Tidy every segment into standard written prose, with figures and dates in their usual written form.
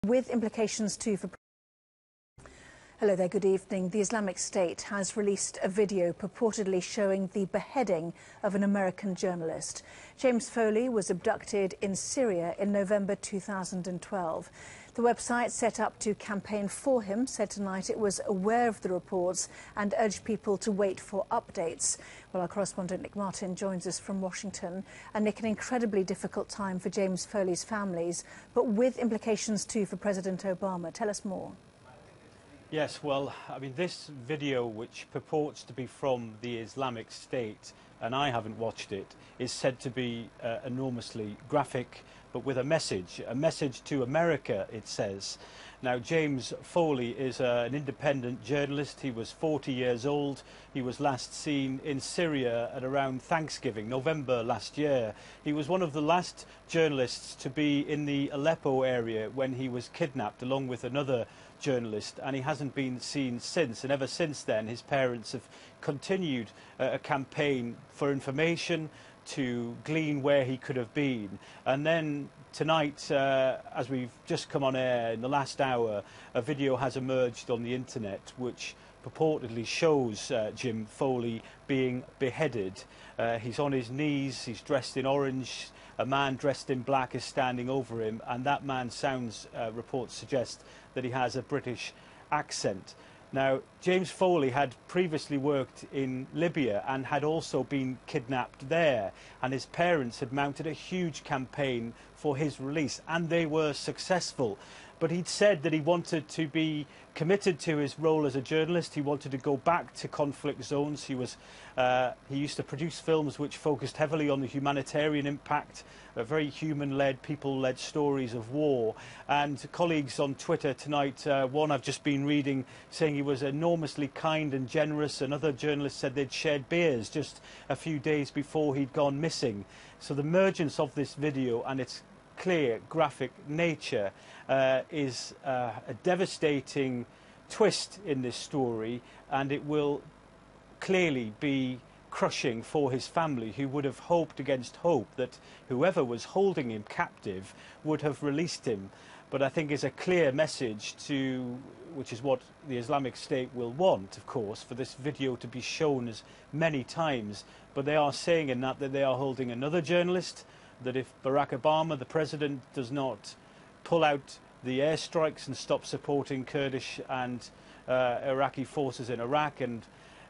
with implications too for... Hello there, good evening. The Islamic State has released a video purportedly showing the beheading of an American journalist. James Foley was abducted in Syria in November 2012. The website set up to campaign for him said tonight it was aware of the reports and urged people to wait for updates. Well, our correspondent Nick Paton joins us from Washington. And Nick, an incredibly difficult time for James Foley's families, but with implications too for President Obama. Tell us more. Yes, well, I mean, this video, which purports to be from the Islamic State, and I haven't watched it, is said to be enormously graphic, but with a message to America, it says. Now, James Foley is an independent journalist. He was 40 years old. He was last seen in Syria at around Thanksgiving, November last year. He was one of the last journalists to be in the Aleppo area when he was kidnapped, along with another journalist, and he hasn't been seen since. And ever since then, his parents have continued a campaign for information to glean where he could have been. And then tonight, as we've just come on air in the last hour, a video has emerged on the internet which purportedly shows Jim Foley being beheaded. He's on his knees, he's dressed in orange, a man dressed in black is standing over him, and that man sounds, reports suggest, that he has a British accent. Now, James Foley had previously worked in Libya and had also been kidnapped there, and his parents had mounted a huge campaign for his release, and they were successful. But he'd said that he wanted to be committed to his role as a journalist. He wanted to go back to conflict zones. He used to produce films which focused heavily on the humanitarian impact, very human-led, people-led stories of war. And colleagues on Twitter tonight, one I've just been reading, saying he was enormously kind and generous. Another journalist said they'd shared beers just a few days before he'd gone missing. So the emergence of this video and its clear graphic nature is a devastating twist in this story, and it will clearly be crushing for his family, who would have hoped against hope that whoever was holding him captive would have released him. But I think it's a clear message to, which is what the Islamic State will want, of course, for this video to be shown as many times. But they are saying in that they are holding another journalist, that if Barack Obama, the president, does not pull out the airstrikes and stop supporting Kurdish and Iraqi forces in Iraq and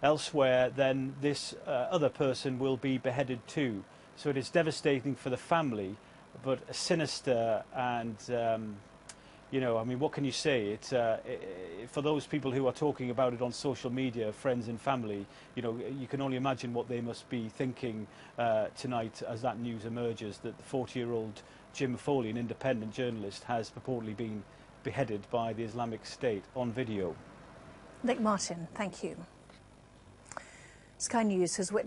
elsewhere, then this other person will be beheaded too. So it is devastating for the family, but sinister and, you know, I mean, what can you say? It's, for those people who are talking about it on social media, friends and family, you know, you can only imagine what they must be thinking tonight as that news emerges, that the 40-year-old Jim Foley, an independent journalist, has purportedly been beheaded by the Islamic State on video. Nick Paton, thank you. Sky News has witnessed